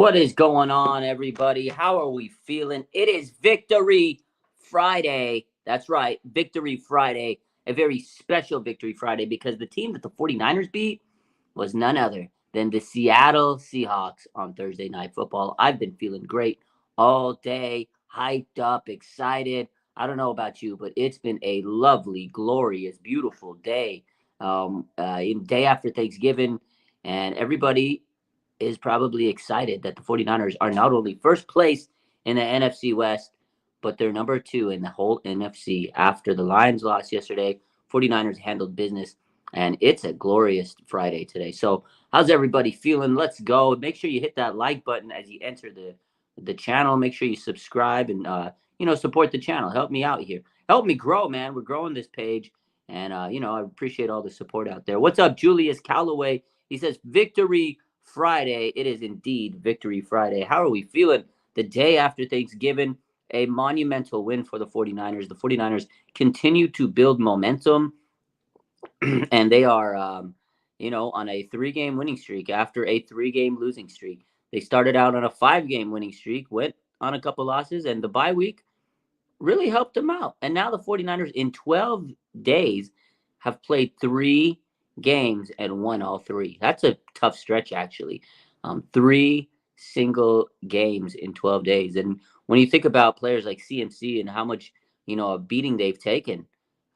What is going on, everybody? How are we feeling? It is Victory Friday. That's right, Victory Friday. A very special Victory Friday because the team that the 49ers beat was none other than the Seattle Seahawks on Thursday Night Football. I've been feeling great all day, hyped up, excited. I don't know about you, but it's been a lovely, glorious, beautiful day. In day after Thanksgiving, and everybody is probably excited that the 49ers are not only first place in the NFC West, but they're number two in the whole NFC after the Lions lost yesterday. 49ers handled business, and it's a glorious Friday today. So, how's everybody feeling? Let's go. Make sure you hit that like button as you enter the channel. Make sure you subscribe and support the channel. Help me out here. Help me grow, man. We're growing this page, and I appreciate all the support out there. What's up, Julius Calloway? He says Victory Friday. It is indeed Victory Friday. How are we feeling the day after Thanksgiving? A monumental win for the 49ers. The 49ers continue to build momentum, and they are, on a 3-game winning streak after a 3-game losing streak. They started out on a 5-game winning streak, went on a couple losses, and the bye week really helped them out. And now the 49ers in 12 days have played 3 games and won all 3. That's a tough stretch, actually. 3 single games in 12 days. And when you think about players like CMC and how much, a beating they've taken,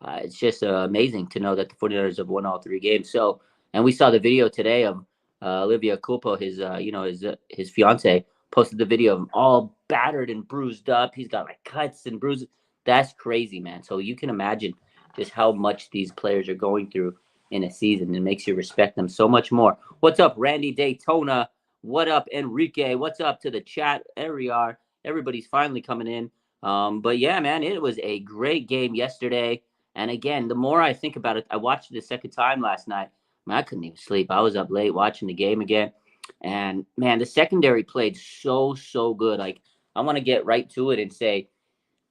it's just amazing to know that the 49ers have won all 3 games. So, and we saw the video today of Olivia Culpo, his fiance, posted the video of him all battered and bruised up. He's got like cuts and bruises. That's crazy, man. So you can imagine just how much these players are going through in a season. It makes you respect them so much more. What's up, Randy Daytona? What up, Enrique? What's up to the chat? There we are. Everybody's finally coming in. But yeah, man, it was a great game yesterday. And again, the more I think about it, I watched it the second time last night. I couldn't even sleep. I was up late watching the game again. And man, the secondary played so good. Like, I want to get right to it and say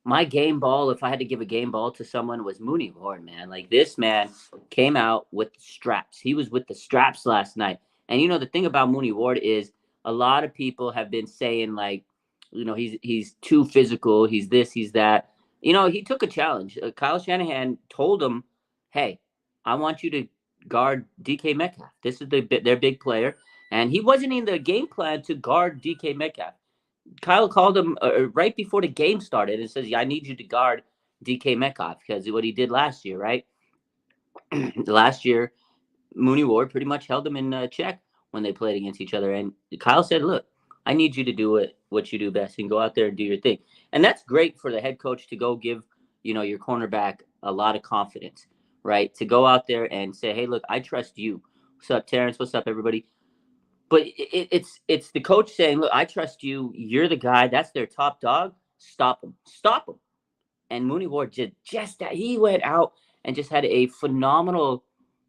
my game ball, if I had to give a game ball to someone, was Mooney Ward, man. Like, this man came out with straps. He was with the straps last night. And the thing about Mooney Ward is a lot of people have been saying, like, he's too physical. He's this, he's that. He took a challenge. Kyle Shanahan told him, hey, I want you to guard DK Metcalf. This is their big player. And he wasn't in the game plan to guard DK Metcalf. Kyle called him right before the game started and says, I need you to guard DK Metcalf because what he did last year, right? Last year, Mooney Ward pretty much held him in check when they played against each other. And Kyle said, look, I need you to do what you do best and go out there and do your thing. And that's great for the head coach to go give, your cornerback a lot of confidence, right? To go out there and say, hey, look, I trust you. What's up, Terrence? What's up, everybody? But it's the coach saying, look, I trust you. You're the guy. That's their top dog. Stop him. Stop him. And Mooney Ward did just that. He went out and just had a phenomenal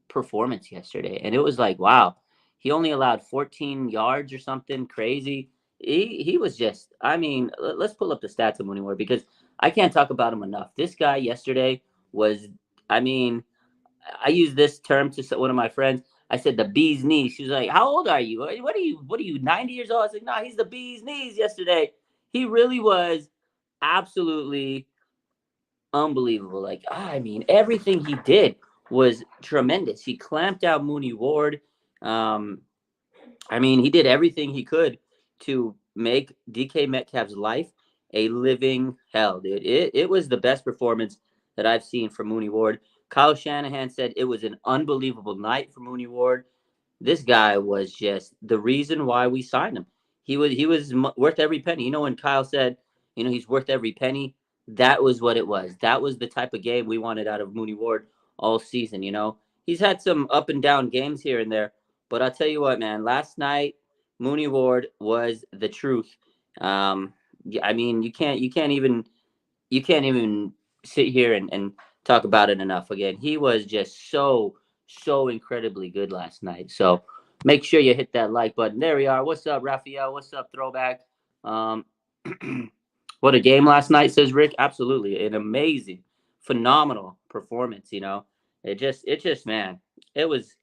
performance yesterday. And it was like, wow, he only allowed 14 yards or something crazy. He was just, let's pull up the stats of Mooney Ward because I can't talk about him enough. This guy yesterday was, I used this term to one of my friends. I said the bee's knees. She was like, how old are you? What are you, 90 years old? I said, no, he's the bee's knees yesterday. He really was absolutely unbelievable. Like, everything he did was tremendous. He clamped down Mooney Ward. He did everything he could to make DK Metcalf's life a living hell, dude. It was the best performance that I've seen from Mooney Ward. Kyle Shanahan said it was an unbelievable night for Mooney Ward. This guy was just the reason why we signed him. He was worth every penny. When Kyle said, he's worth every penny, that was what it was. That was the type of game we wanted out of Mooney Ward all season. He's had some up and down games here and there, but I'll tell you what, man. Last night, Mooney Ward was the truth. You can't even sit here and talk about it enough. Again, he was just so incredibly good last night. So make sure you hit that like button. There we are. What's up, Raphael? What's up, Throwback? What a game last night, says Rick. Absolutely. An amazing, phenomenal performance. It just, man, it was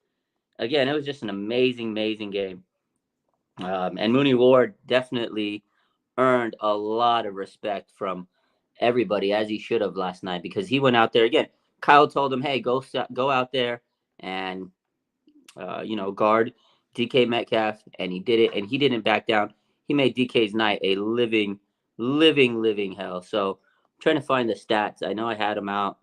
just an amazing game. And Mooney Ward definitely earned a lot of respect from everybody, as he should have last night, because he went out there again. Kyle told him, "Hey, go out there and guard DK Metcalf," and he did it, and he didn't back down. He made DK's night a living hell. So I'm trying to find the stats. I know I had him out.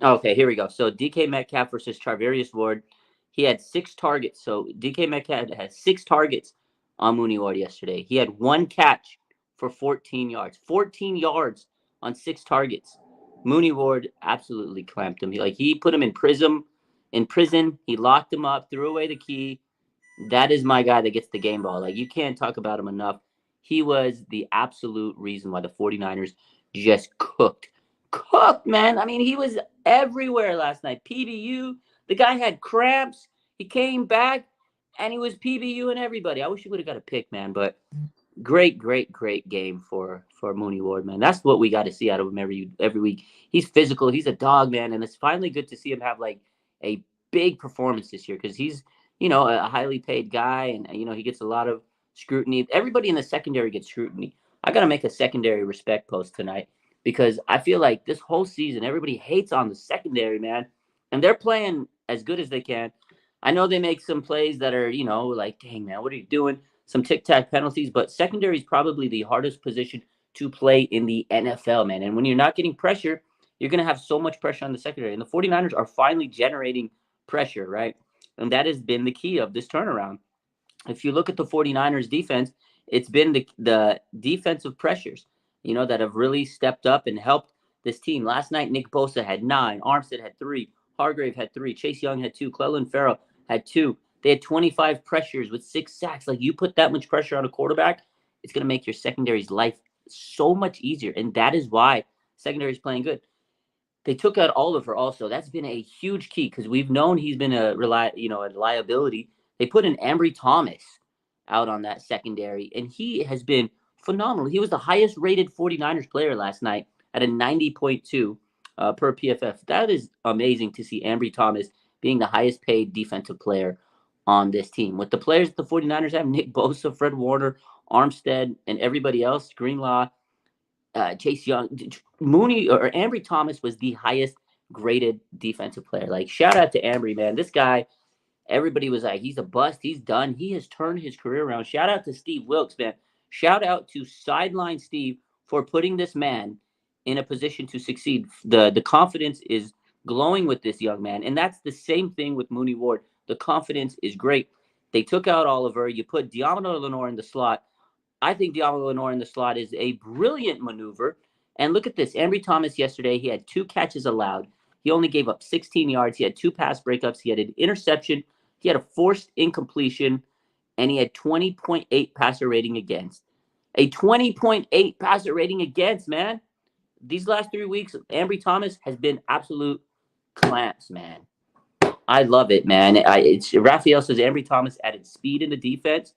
Okay, here we go. So DK Metcalf versus Charvarius Ward. He had 6 targets. So DK Metcalf had 6 targets on Mooney Ward yesterday. He had 1 catch for 14 yards. 14 yards on 6 targets. Mooney Ward absolutely clamped him. He put him in prison. In prison, he locked him up, threw away the key. That is my guy that gets the game ball. Like, you can't talk about him enough. He was the absolute reason why the 49ers just cooked, man. I mean, he was everywhere last night. PBU, the guy had cramps. He came back, and he was PBU and everybody. I wish he would have got a pick, man. But great game for Mooney Ward, man. That's what we got to see out of him every week. He's physical. He's a dog, man, and it's finally good to see him have like a big performance this year because he's a highly paid guy, and he gets a lot of scrutiny. Everybody in the secondary gets scrutiny. I got to make a secondary respect post tonight because I feel like this whole season everybody hates on the secondary, man, and they're playing as good as they can. I know they make some plays that are, like, dang, man, what are you doing? Some tic-tac penalties, but secondary is probably the hardest position to play in the NFL, man. And when you're not getting pressure, you're going to have so much pressure on the secondary. And the 49ers are finally generating pressure, right? And that has been the key of this turnaround. If you look at the 49ers defense, it's been the defensive pressures, that have really stepped up and helped this team. Last night, Nick Bosa had 9, Armstead had 3, Hargrave had 3, Chase Young had 2, Clelin Ferrell had 2. They had 25 pressures with 6 sacks. Like, you put that much pressure on a quarterback, it's going to make your secondary's life so much easier. And that is why secondary is playing good. They took out Oliver also. That's been a huge key because we've known he's been a liability. They put in Ambry Thomas out on that secondary, and he has been phenomenal. He was the highest rated 49ers player last night at a 90.2 per PFF. That is amazing to see Ambry Thomas being the highest paid defensive player on this team. With the players that the 49ers have, Nick Bosa, Fred Warner, Armstead, and everybody else, Greenlaw, Chase Young, Mooney, or Ambry Thomas was the highest graded defensive player. Like, shout out to Ambry, man. This guy, everybody was like, he's a bust. He's done. He has turned his career around. Shout out to Steve Wilkes, man. Shout out to Sideline Steve for putting this man in a position to succeed. The confidence is glowing with this young man. And that's the same thing with Mooney Ward. The confidence is great. They took out Oliver. You put Diamond Lenore in the slot. I think Diablo Lenore in the slot is a brilliant maneuver. And look at this. Ambry Thomas yesterday, he had 2 catches allowed. He only gave up 16 yards. He had 2 pass breakups. He had an interception. He had a forced incompletion. And he had 20.8 passer rating against. A 20.8 passer rating against, man. These last 3 weeks, Ambry Thomas has been absolute clamps, man. I love it, man. Raphael says Ambry Thomas added speed in the defense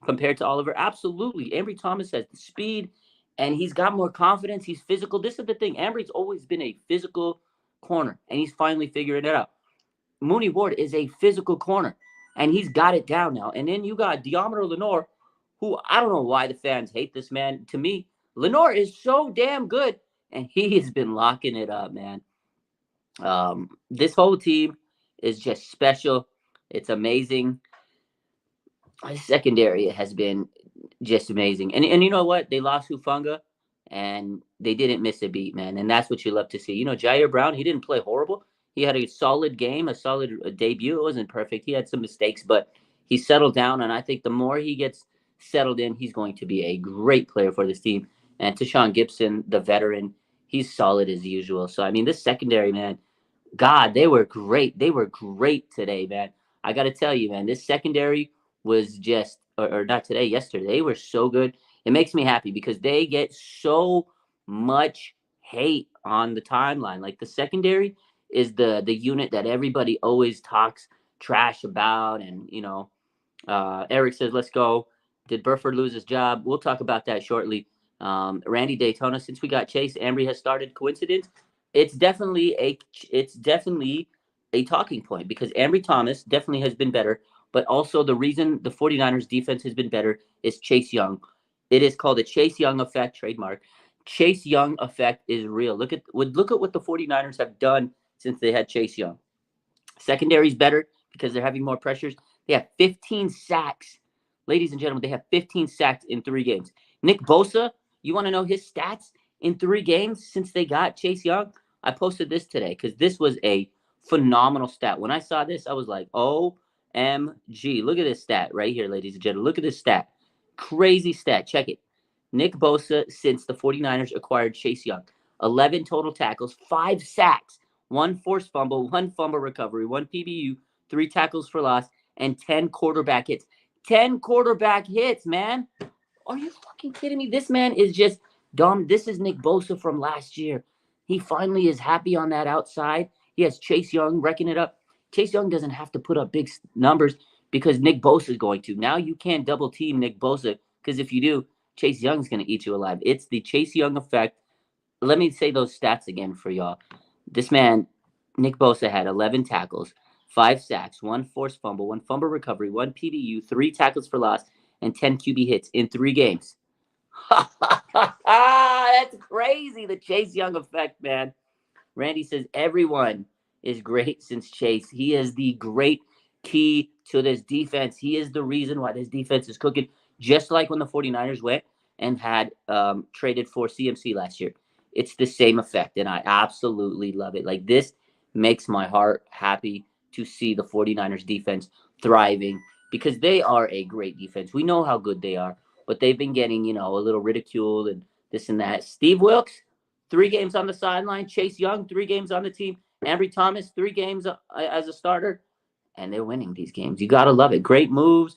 compared to Oliver. Absolutely. Ambry Thomas has the speed, and he's got more confidence. He's physical. This is the thing. Ambry's always been a physical corner, and he's finally figuring it out. Mooney Ward is a physical corner, and he's got it down now. And then you got Diamond Lenore, who I don't know why the fans hate this man. To me, Lenore is so damn good, and he has been locking it up, man. This whole team is just special. It's amazing. Secondary has been just amazing. And you know what? They lost Hufanga, and they didn't miss a beat, man. And that's what you love to see. Jair Brown, he didn't play horrible. He had a solid game, a solid debut. It wasn't perfect. He had some mistakes, but he settled down. And I think the more he gets settled in, he's going to be a great player for this team. And Tashawn Gibson, the veteran, he's solid as usual. So, I mean, this secondary, man, God, they were great. They were great today, man. I got to tell you, man, this secondary was just, or not today, yesterday. They were so good. It makes me happy because they get so much hate on the timeline. Like, the secondary is the unit that everybody always talks trash about. And, Eric says, let's go. Did Burford lose his job? We'll talk about that shortly. Randy Daytona, since we got Chase, Ambry has started. Coincidence? It's definitely a talking point because Ambry Thomas definitely has been better. But also the reason the 49ers defense has been better is Chase Young. It is called the Chase Young effect, trademark. Chase Young effect is real. Look at what the 49ers have done since they had Chase Young. Secondary's better because they're having more pressures. They have 15 sacks. Ladies and gentlemen, they have 15 sacks in 3 games. Nick Bosa, you want to know his stats in 3 games since they got Chase Young? I posted this today because this was a phenomenal stat. When I saw this, I was like, OMG. Look at this stat right here, ladies and gentlemen. Look at this stat. Crazy stat. Check it. Nick Bosa, since the 49ers acquired Chase Young, 11 total tackles, 5 sacks, 1 forced fumble, 1 fumble recovery, 1 PBU, 3 tackles for loss, and 10 quarterback hits. 10 quarterback hits, man. Are you fucking kidding me? This man is just dumb. This is Nick Bosa from last year. He finally is happy on that outside. He has Chase Young wrecking it up. Chase Young doesn't have to put up big numbers because Nick Bosa is going to. Now you can't double team Nick Bosa because if you do, Chase Young's going to eat you alive. It's the Chase Young effect. Let me say those stats again for y'all. This man, Nick Bosa, had 11 tackles, 5 sacks, 1 forced fumble, 1 fumble recovery, 1 PBU, 3 tackles for loss, and 10 QB hits in 3 games. That's crazy, the Chase Young effect, man. Randy says everyone is great since Chase. He is the great key to this defense. He is the reason why this defense is cooking, just like when the 49ers went and had traded for CMC last year. It's the same effect, and I absolutely love it. Like, this makes my heart happy to see the 49ers defense thriving because they are a great defense. We know how good they are, but they've been getting, a little ridiculed and this and that. Steve Wilkes, 3 games on the sideline. Chase Young, 3 games on the team. Ambry Thomas, 3 games as a starter. And they're winning these games. You got to love it. Great moves.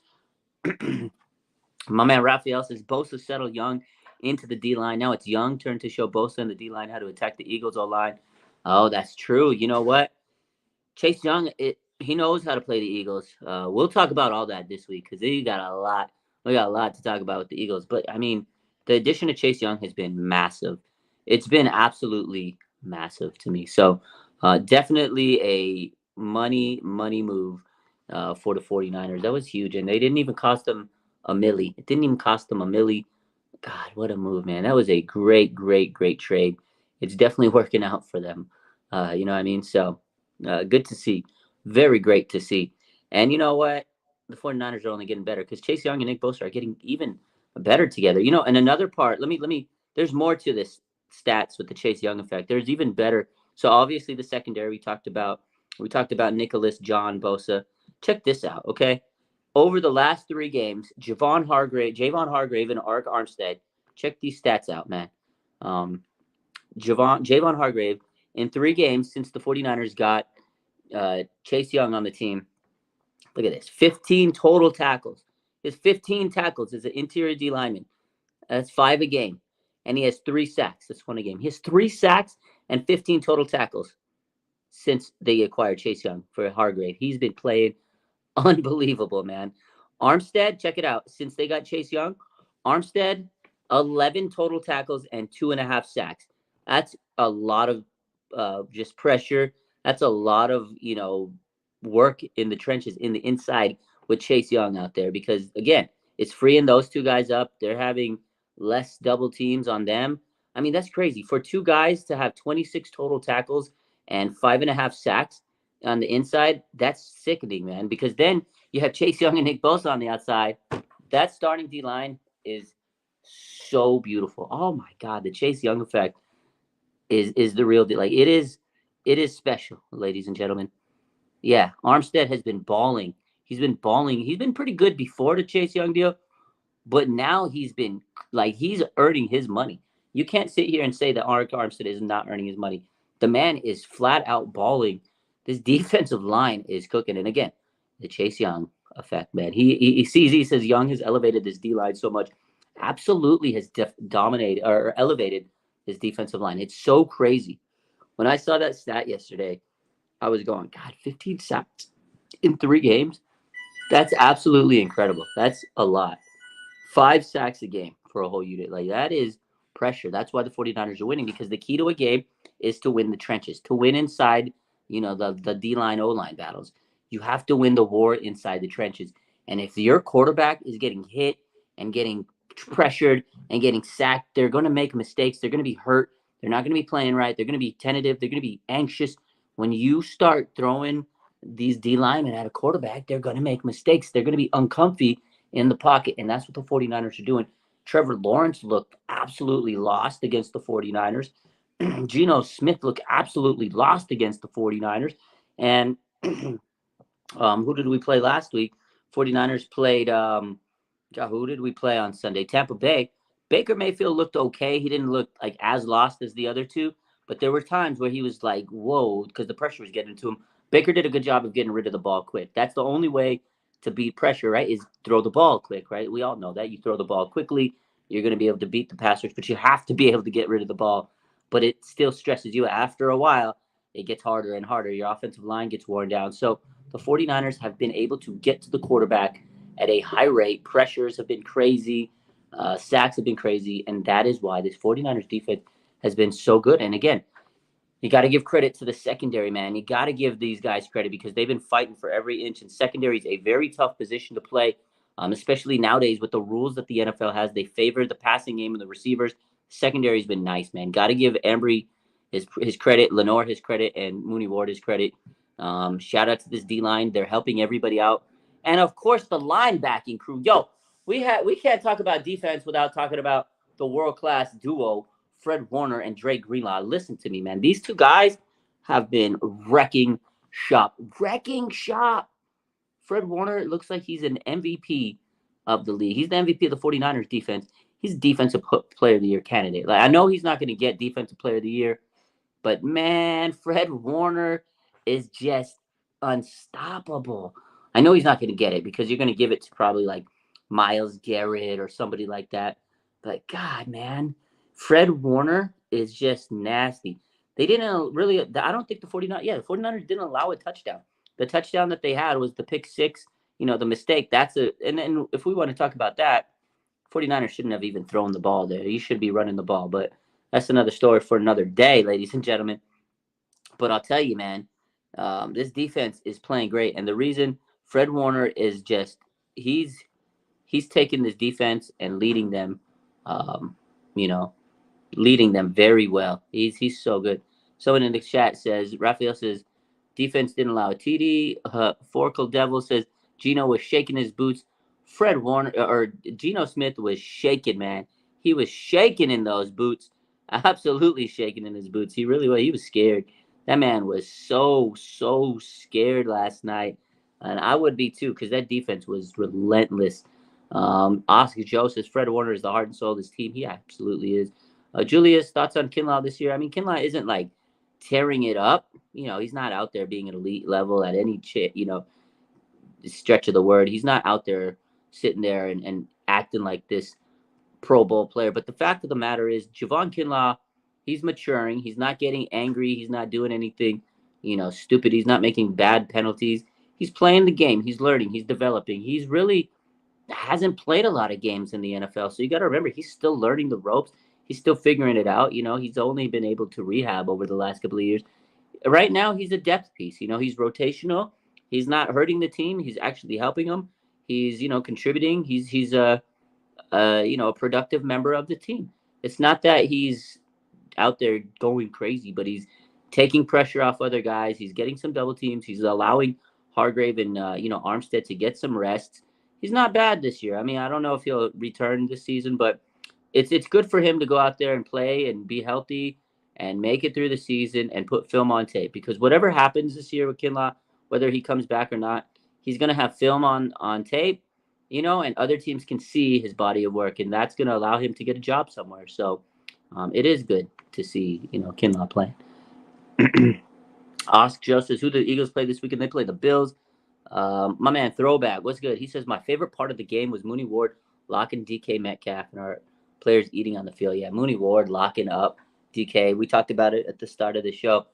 My man Raphael says Bosa settled Young into the D-line. Now it's Young turn to show Bosa and the D-line how to attack the Eagles O-line. Oh, that's true. You know what? Chase Young, he knows how to play the Eagles. We'll talk about all that this week because we got a lot to talk about with the Eagles. But, I mean, the addition of Chase Young has been massive. It's been absolutely massive to me. So, definitely a money move for the 49ers. That was huge. And they didn't even cost them a milli. It didn't even cost them a milli. God, what a move, man. That was a great trade. It's definitely working out for them. You know what I mean? So, good to see. Very great to see. And you know what? The 49ers are only getting better because Chase Young and Nick Bosa are getting even better together. And another part, there's more to this stats with the Chase Young effect. There's even better. So obviously the secondary we talked about Nicholas, John, Bosa. Check this out, okay? Over the last 3 games, Javon Hargrave, and Ark Armstead. Check these stats out, man. Javon Hargrave, in 3 games since the 49ers got Chase Young on the team. Look at this. 15 total tackles. He has 15 tackles as an interior D lineman. That's 5 a game. And he has 3 sacks. That's 1 a game. He has 3 sacks and 15 total tackles since they acquired Chase Young for Hargrave. He's been playing unbelievable, man. Armstead, check it out. Since they got Chase Young, Armstead, 11 total tackles and 2.5 sacks. That's a lot of just pressure. That's a lot of, work in the trenches, in the inside with Chase Young out there. Because, again, it's freeing those 2 guys up. They're having less double teams on them. I mean, that's crazy. For 2 guys to have 26 total tackles and 5.5 sacks on the inside, that's sickening, man. Because then you have Chase Young and Nick Bosa on the outside. That starting D-line is so beautiful. Oh, my God. The Chase Young effect is the real deal. Like, it is special, ladies and gentlemen. Yeah, Armstead has been balling. He's been balling. He's been pretty good before the Chase Young deal, but now he's earning his money. You can't sit here and say that Ark Armstead is not earning his money. The man is flat out balling. This defensive line is cooking. And again, the Chase Young effect, man. He says Young has elevated this D-line so much. Absolutely has dominated or elevated his defensive line. It's so crazy. When I saw that stat yesterday, I was going, God, 15 sacks in 3 games? That's absolutely incredible. That's a lot. 5 sacks a game for a whole unit. Like, that is pressure. That's why the 49ers are winning, because the key to a game is to win the trenches, to win inside, the D-line, O-line battles. You have to win the war inside the trenches. And if your quarterback is getting hit and getting pressured and getting sacked, they're going to make mistakes. They're going to be hurt. They're not going to be playing right. They're going to be tentative. They're going to be anxious. When you start throwing these D linemen at a quarterback, they're going to make mistakes. They're going to be uncomfy in the pocket. And that's what the 49ers are doing. Trevor Lawrence looked absolutely lost against the 49ers. Geno Smith looked absolutely lost against the 49ers. And who did we play last week? 49ers played, who did we play on Sunday? Tampa Bay. Baker Mayfield looked okay. He didn't look like as lost as the other two, but there were times where he was like, whoa, because the pressure was getting to him. Baker did a good job of getting rid of the ball quick. That's the only way to beat pressure, right, is throw the ball quick, right? We all know that. You throw the ball quickly, you're going to be able to beat the passers, but you have to be able to get rid of the ball. But it still stresses you. After a while, it gets harder and harder. Your offensive line gets worn down. So the 49ers have been able to get to the quarterback at a high rate. Pressures have been crazy. Sacks have been crazy. And that is why this 49ers defense has been so good. And again, you got to give credit to the secondary, man. You got to give these guys credit because they've been fighting for every inch. And secondary is a very tough position to play, especially nowadays with the rules that the NFL has. They favor the passing game and the receivers. Secondary has been nice, man. Got to give Embry his credit, Lenore his credit, and Mooney Ward his credit. Shout out to this D-line. They're helping everybody out. And, of course, the linebacking crew. Yo, we can't talk about defense without talking about the world-class duo, Fred Warner and Dre Greenlaw. Listen to me, man. These two guys have been wrecking shop. Fred Warner looks like he's an MVP of the league. He's the MVP of the 49ers defense. He's Defensive Player of the Year candidate. Like, I know he's not going to get Defensive Player of the Year, but, man, Fred Warner is just unstoppable. I know he's not going to get it because you're going to give it to probably like Myles Garrett or somebody like that. But, God, man, Fred Warner is just nasty. They didn't really – I don't think the 49ers didn't allow a touchdown. The touchdown that they had was the pick six, the mistake. And then if we want to talk about that, 49ers shouldn't have even thrown the ball there. You should be running the ball. But that's another story for another day, ladies and gentlemen. But I'll tell you, man, this defense is playing great. And the reason Fred Warner is just he's taking this defense and leading them, leading them very well. He's so good. Someone in the chat says, Raphael says, defense didn't allow a TD. Forkle Devil says, Geno was shaking his boots. Fred Warner or Geno Smith was shaking, man. He was shaking in those boots. Absolutely shaking in his boots. He really was. He was scared. That man was so scared last night. And I would be too, because that defense was relentless. Oscar Joe says Fred Warner is the heart and soul of this team. He absolutely is. Julius, thoughts on Kinlaw this year? I mean, Kinlaw isn't like tearing it up. He's not out there being an elite level at any stretch of the word. He's not out there sitting there and acting like this Pro Bowl player. But the fact of the matter is, Javon Kinlaw, he's maturing. He's not getting angry. He's not doing anything, stupid. He's not making bad penalties. He's playing the game. He's learning. He's developing. He's really hasn't played a lot of games in the NFL. So you got to remember, he's still learning the ropes. He's still figuring it out. He's only been able to rehab over the last couple of years. Right now, he's a depth piece. He's rotational. He's not hurting the team. He's actually helping them. He's, contributing. He's a productive member of the team. It's not that he's out there going crazy, but he's taking pressure off other guys. He's getting some double teams. He's allowing Hargrave and, Armstead to get some rest. He's not bad this year. I mean, I don't know if he'll return this season, but it's good for him to go out there and play and be healthy and make it through the season and put film on tape, because whatever happens this year with Kinlaw, whether he comes back or not, he's going to have film on tape, and other teams can see his body of work, and that's going to allow him to get a job somewhere. So it is good to see, Kinlaw play. Ask Joe says, who do the Eagles play this weekend? They play the Bills. My man Throwback, what's good? He says, my favorite part of the game was Mooney Ward locking DK Metcalf and our players eating on the field. Yeah, Mooney Ward locking up DK. We talked about it at the start of the show.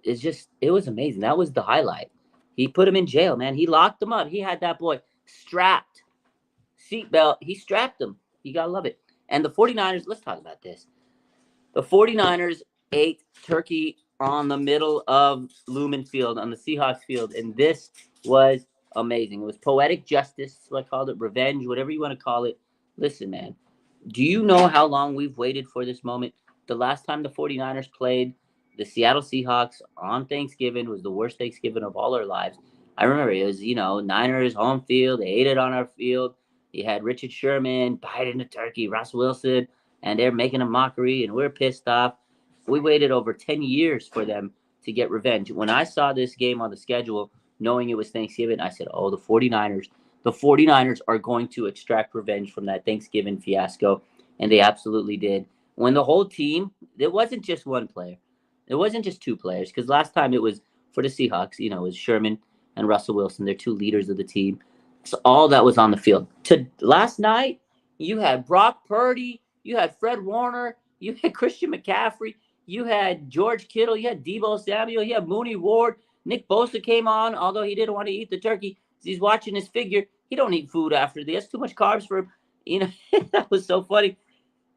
It was amazing. That was the highlight. He put him in jail, man. He locked him up. He had that boy strapped. Seatbelt. He strapped him. You got to love it. And the 49ers, let's talk about this. The 49ers ate turkey on the middle of Lumen Field, on the Seahawks field, and this was amazing. It was poetic justice, so I called it revenge, whatever you want to call it. Listen, man, do you know how long we've waited for this moment? The last time the 49ers played the Seattle Seahawks on Thanksgiving was the worst Thanksgiving of all our lives. I remember it was, Niners home field. They ate it on our field. You had Richard Sherman biting the turkey, Russ Wilson, and they're making a mockery, and we're pissed off. We waited over 10 years for them to get revenge. When I saw this game on the schedule, knowing it was Thanksgiving, I said, oh, the 49ers are going to extract revenge from that Thanksgiving fiasco, and they absolutely did. When the whole team, it wasn't just one player. It wasn't just two players, because last time it was for the Seahawks, it was Sherman and Russell Wilson. They're two leaders of the team. So all that was on the field. Last night, you had Brock Purdy, you had Fred Warner, you had Christian McCaffrey, you had George Kittle, you had Deebo Samuel, you had Mooney Ward. Nick Bosa came on, although he didn't want to eat the turkey. He's watching his figure. He don't eat food after this. Too much carbs for him. That was so funny.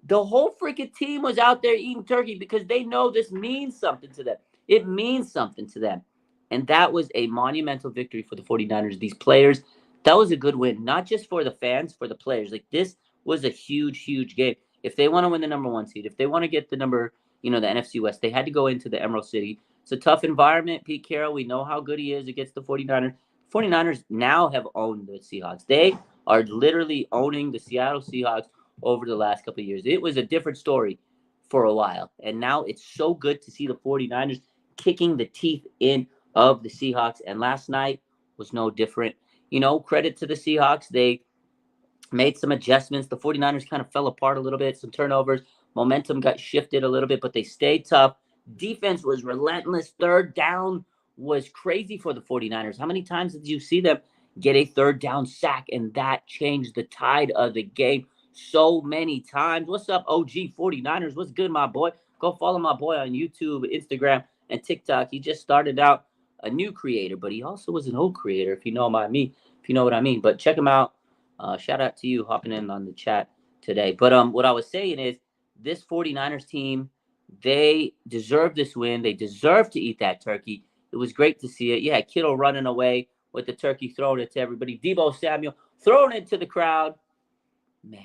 The whole freaking team was out there eating turkey because they know this means something to them. It means something to them. And that was a monumental victory for the 49ers. These players, that was a good win, not just for the fans, for the players. Like, this was a huge, huge game. If they want to win the number one seed, if they want to get the the NFC West, they had to go into the Emerald City. It's a tough environment. Pete Carroll, we know how good he is against the 49ers. 49ers now have owned the Seahawks. They are literally owning the Seattle Seahawks over the last couple of years. It was a different story for a while. And now it's so good to see the 49ers kicking the teeth in of the Seahawks. And last night was no different. Credit to the Seahawks. They made some adjustments. The 49ers kind of fell apart a little bit, some turnovers. Momentum got shifted a little bit, but they stayed tough. Defense was relentless. Third down was crazy for the 49ers. How many times did you see them get a third down sack? And that changed the tide of the game so many times. What's up, OG 49ers? What's good, my boy? Go follow my boy on YouTube, Instagram, and TikTok. He just started out a new creator, but he also was an old creator, if you know what I mean. But check him out. Shout out to you hopping in on the chat today. But what I was saying is, this 49ers team, they deserve this win. They deserve to eat that turkey. It was great to see it. You had Kittle running away with the turkey, throwing it to everybody. Deebo Samuel throwing it to the crowd. Man,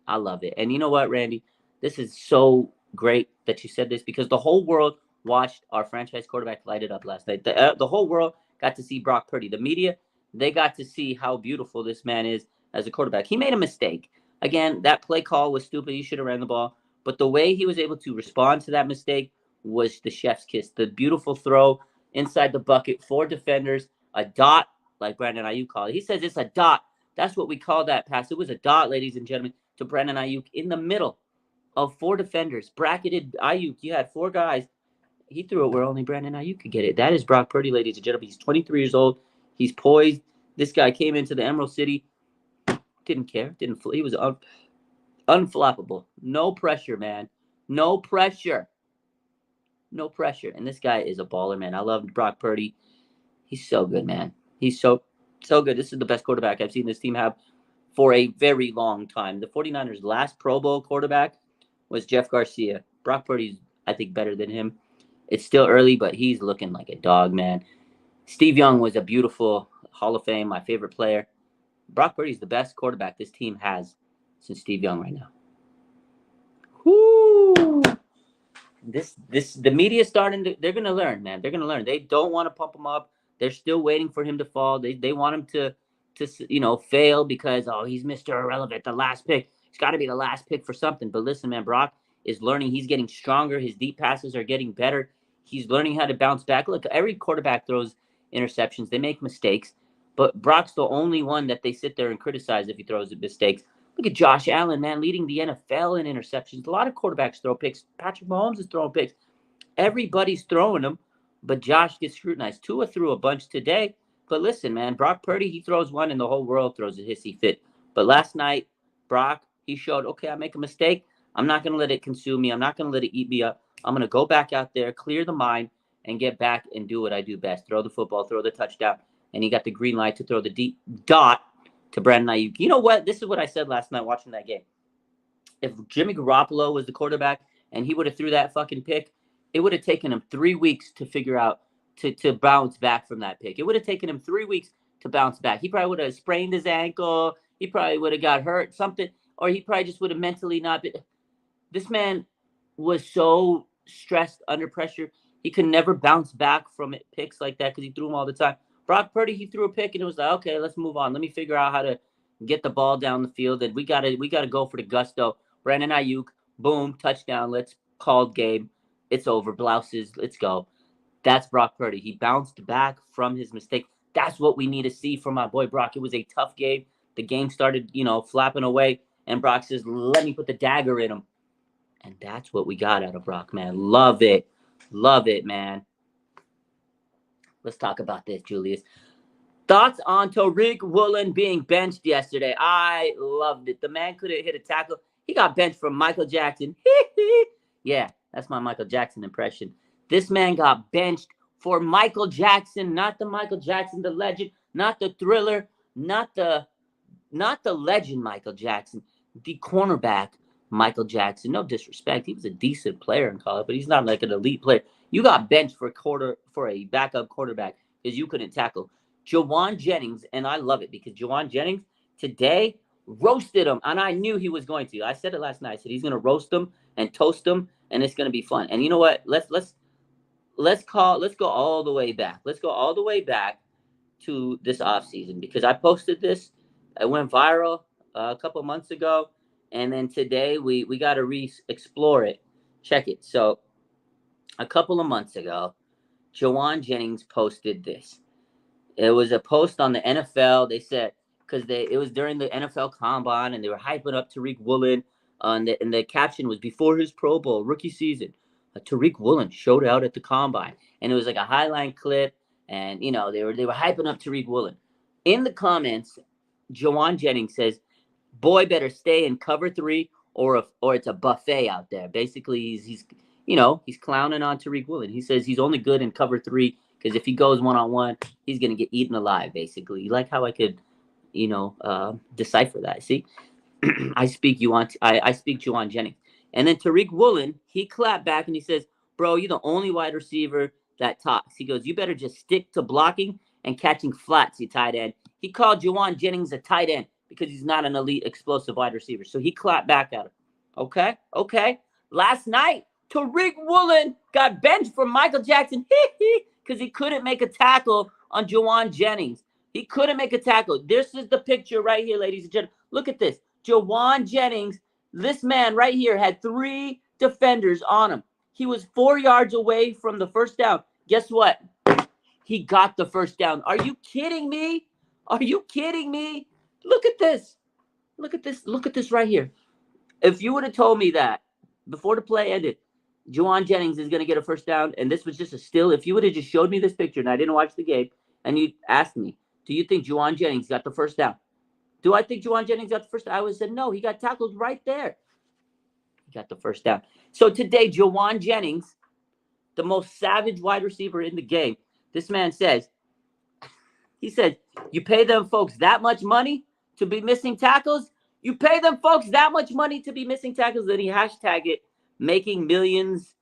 I love it. And you know what, Randy? This is so great that you said this, because the whole world watched our franchise quarterback light it up last night. The whole world got to see Brock Purdy. The media, they got to see how beautiful this man is as a quarterback. He made a mistake. Again, that play call was stupid. He should have ran the ball. But the way he was able to respond to that mistake was the chef's kiss. The beautiful throw inside the bucket, 4 defenders, a dot, like Brandon Ayuk called it. He says it's a dot. That's what we call that pass. It was a dot, ladies and gentlemen, to Brandon Ayuk in the middle of 4 defenders. Bracketed Ayuk. You had 4 guys. He threw it where only Brandon Ayuk could get it. That is Brock Purdy, ladies and gentlemen. He's 23 years old. He's poised. This guy came into the Emerald City. Didn't care. He was unflappable. No pressure, man. No pressure. And this guy is a baller, man. I love Brock Purdy. He's so good, man. He's so good. This is the best quarterback I've seen this team have for a very long time. The 49ers' last Pro Bowl quarterback was Jeff Garcia. Brock Purdy's, I think, better than him. It's still early, but he's looking like a dog, man. Steve Young was a beautiful Hall of Fame, my favorite player. Brock Purdy's the best quarterback this team has since Steve Young right now. Whoo! The media they're going to learn, man. They're going to learn. They don't want to pump him up. They're still waiting for him to fall. They want him to fail because, he's Mr. Irrelevant, the last pick. It's got to be the last pick for something. But listen, man, Brock is learning. He's getting stronger. His deep passes are getting better. He's learning how to bounce back. Look, every quarterback throws interceptions. They make mistakes. But Brock's the only one that they sit there and criticize if he throws mistakes. Look at Josh Allen, man, leading the NFL in interceptions. A lot of quarterbacks throw picks. Patrick Mahomes is throwing picks. Everybody's throwing them, but Josh gets scrutinized. Tua threw a bunch today. But listen, man, Brock Purdy, he throws one and the whole world throws a hissy fit. But last night, Brock, he showed, okay, I make a mistake. I'm not going to let it consume me. I'm not going to let it eat me up. I'm going to go back out there, clear the mind, and get back and do what I do best. Throw the football, throw the touchdown. And he got the green light to throw the deep dot to Brandon Ayuk. You know what? This is what I said last night watching that game. If Jimmy Garoppolo was the quarterback and he would have threw that fucking pick, it would have taken him 3 weeks to figure out to bounce back from that pick. It would have taken him 3 weeks to bounce back. He probably would have sprained his ankle. He probably would have got hurt, something, or he probably just would have mentally not been. This man was so stressed under pressure. He could never bounce back from picks like that because he threw them all the time. Brock Purdy, he threw a pick and it was like, okay, let's move on. Let me figure out how to get the ball down the field. And we gotta go for the gusto. Brandon Ayuk, boom, touchdown. Let's call game. It's over. Blouses, let's go. That's Brock Purdy. He bounced back from his mistake. That's what we need to see from my boy Brock. It was a tough game. The game started, flapping away. And Brock says, let me put the dagger in him. And that's what we got out of Brock, man. Love it. Love it, man. Let's talk about this, Julius. Thoughts on Tariq Woolen being benched yesterday? I loved it. The man couldn't hit a tackle. He got benched from Michael Jackson. Yeah, that's my Michael Jackson impression. This man got benched for Michael Jackson, not the Michael Jackson, the legend, not the Thriller, not the legend Michael Jackson, the cornerback Michael Jackson. No disrespect. He was a decent player in college, but he's not like an elite player. You got benched for a backup quarterback because you couldn't tackle. Juwan Jennings, and I love it because Juwan Jennings today roasted him, and I knew he was going to. I said it last night. I said he's going to roast him and toast him, and it's going to be fun. And you know what? Let's go all the way back. Let's go all the way back to this offseason because I posted this. It went viral a couple months ago, and then today we got to re-explore it. Check it. So a couple of months ago, Juwan Jennings posted this. It was a post on the NFL. They said, because it was during the NFL Combine, and they were hyping up Tariq Woolen, and the caption was, before his Pro Bowl rookie season, Tariq Woolen showed out at the Combine. And it was like a highline clip, and, they were hyping up Tariq Woolen. In the comments, Juwan Jennings says, boy better stay in cover 3 or it's a buffet out there. Basically, he's clowning on Tariq Woolen. He says he's only good in cover 3 because if he goes one-on-one, he's going to get eaten alive, basically. You like how I could, decipher that? See? I speak Juwan Jennings. And then Tariq Woolen, he clapped back and he says, bro, you're the only wide receiver that talks. He goes, you better just stick to blocking and catching flats, you tight end. He called Juwan Jennings a tight end because he's not an elite explosive wide receiver. So he clapped back at him. Okay. Last night, Tariq Woolen got benched from Michael Jackson because he couldn't make a tackle on Juwan Jennings. He couldn't make a tackle. This is the picture right here, ladies and gentlemen. Look at this. Juwan Jennings, this man right here had 3 defenders on him. He was 4 yards away from the first down. Guess what? He got the first down. Are you kidding me? Are you kidding me? Look at this. Look at this. Look at this right here. If you would have told me that before the play ended, Juwan Jennings is going to get a first down, and this was just a still, if you would have just showed me this picture and I didn't watch the game, and you asked me, do you think Juwan Jennings got the first down? Do I think Juwan Jennings got the first down? I would have said, no, he got tackled right there. He got the first down. So today, Juwan Jennings, the most savage wide receiver in the game, this man says, he said, you pay them folks that much money to be missing tackles? You pay them folks that much money to be missing tackles? Then he hashtagged it, making millions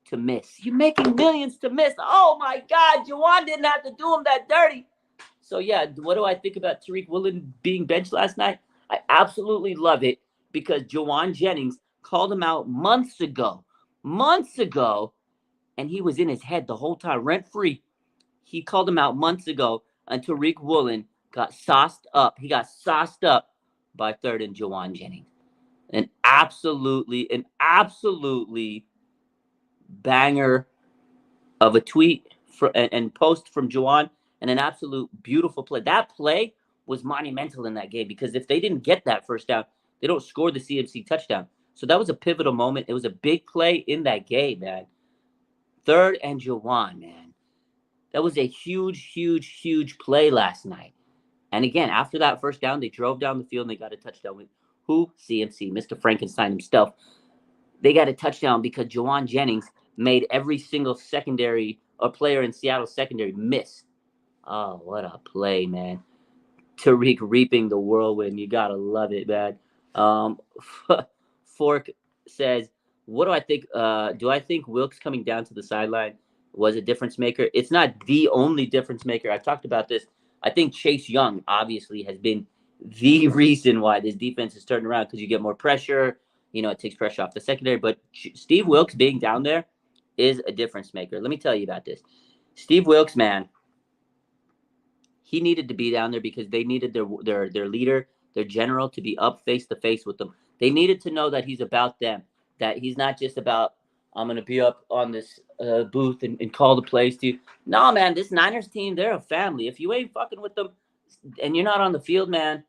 to miss. You're making millions to miss. Oh, my God. Juwan didn't have to do him that dirty. So, yeah, what do I think about Tariq Woolen being benched last night? I absolutely love it because Juwan Jennings called him out months ago, and he was in his head the whole time, rent-free. He called him out months ago, and Tariq Woolen got sauced up. He got sauced up by 3rd and Juwan Jennings. An absolutely banger of a tweet and post from Juwan, and an absolute beautiful play. That play was monumental in that game because if they didn't get that first down, they don't score the CMC touchdown. So that was a pivotal moment. It was a big play in that game, man. 3rd and Juwan, man. That was a huge play last night. And again, after that first down, they drove down the field and they got a touchdown with who? CMC, Mr. Frankenstein himself. They got a touchdown because Juwan Jennings made every single secondary or player in Seattle secondary miss. Oh, what a play, man. Tariq reaping the whirlwind. You got to love it, man. Fork says, What do I think? Do I think Wilkes coming down to the sideline was a difference maker? It's not the only difference maker. I talked about this. I think Chase Young obviously has been the reason why this defense is turning around because you get more pressure. It takes pressure off the secondary. But Steve Wilkes being down there is a difference maker. Let me tell you about this. Steve Wilkes, man, he needed to be down there because they needed their leader, their general, to be up face to face with them. They needed to know that he's about them, that he's not just about I'm gonna be up on this booth and call the plays to you. No, man, this Niners team, they're a family. If you ain't fucking with them and you're not on the field, man,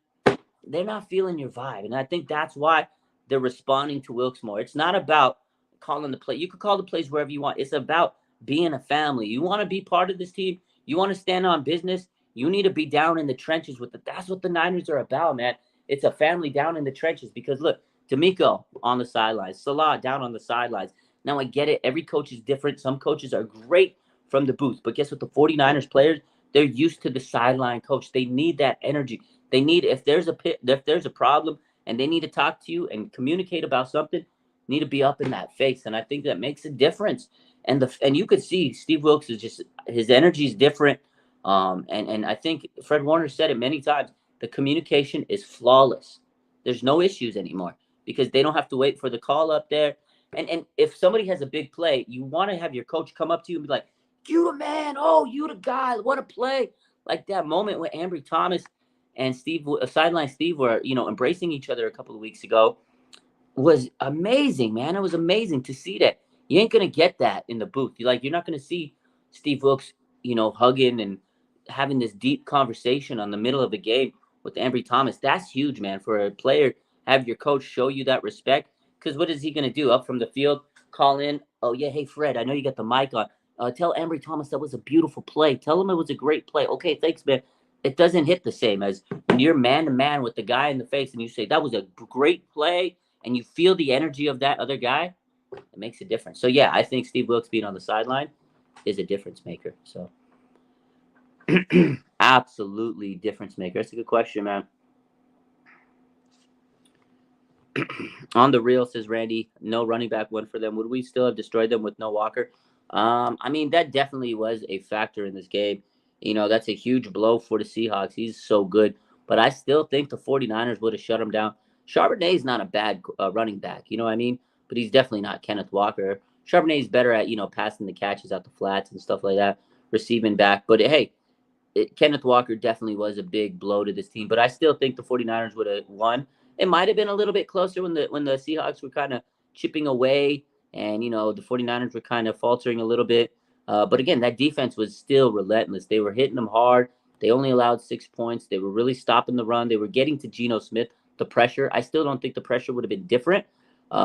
they're not feeling your vibe. And I think that's why they're responding to Wilkes more. It's not about calling the play. You could call the plays wherever you want. It's about being a family. You want to be part of this team. You want to stand on business. You need to be down in the trenches with it. That's what the Niners are about, man. It's a family down in the trenches because look, D'Amico on the sidelines, Salah down on the sidelines. Now I get it. Every coach is different. Some coaches are great from the booth, but guess what? The 49ers players, they're used to the sideline coach. They need that energy. They need if there's a problem and they need to talk to you and communicate about something, need to be up in that face. And I think that makes a difference. And you could see Steve Wilkes is just his energy is different. And I think Fred Warner said it many times. The communication is flawless. There's no issues anymore because they don't have to wait for the call up there. And if somebody has a big play, you want to have your coach come up to you and be like, "You the man! Oh, you the guy! What a play!" Like that moment when Ambry Thomas and sideline Steve were embracing each other a couple of weeks ago was amazing, man. It was amazing to see that. You ain't gonna get that in the booth. You're not gonna see Steve Wilkes, hugging and having this deep conversation on the middle of the game with Ambry Thomas. That's huge, man. For a player, have your coach show you that respect. Because what is he gonna do up from the field? Call in. Oh yeah, hey Fred, I know you got the mic on. Tell Ambry Thomas that was a beautiful play. Tell him it was a great play. Okay, thanks, man. It doesn't hit the same as when you're man to man with the guy in the face and you say that was a great play and you feel the energy of that other guy. It makes a difference. So yeah, I think Steve Wilkes being on the sideline is a difference maker. So absolutely difference maker. That's a good question, man. On the real, says Randy, no running back win for them. Would we still have destroyed them with no Walker? I mean, that definitely was a factor in this game. That's a huge blow for the Seahawks. He's so good. But I still think the 49ers would have shut him down. Charbonnet's not a bad running back, you know what I mean? But he's definitely not Kenneth Walker. Charbonnet's better at, passing the catches out the flats and stuff like that, receiving back. But hey, Kenneth Walker definitely was a big blow to this team. But I still think the 49ers would have won. It might have been a little bit closer when the Seahawks were kind of chipping away and, the 49ers were kind of faltering a little bit. But again, that defense was still relentless. They were hitting them hard. They only allowed 6 points. They were really stopping the run. They were getting to Geno Smith, the pressure. I still don't think the pressure would have been different.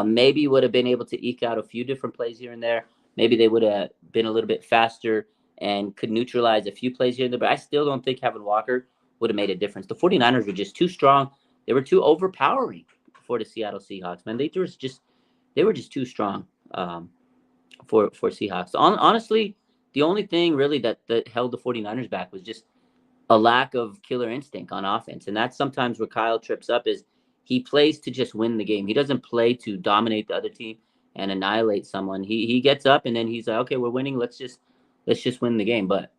Maybe would have been able to eke out a few different plays here and there. Maybe they would have been a little bit faster and could neutralize a few plays here and there. But I still don't think having Walker would have made a difference. The 49ers were just too strong. They were too overpowering for the Seattle Seahawks, man. They were just too strong for Seahawks. Honestly, the only thing really that held the 49ers back was just a lack of killer instinct on offense. And that's sometimes where Kyle trips up is he plays to just win the game. He doesn't play to dominate the other team and annihilate someone. He gets up and then he's like, okay, we're winning. Let's just win the game. But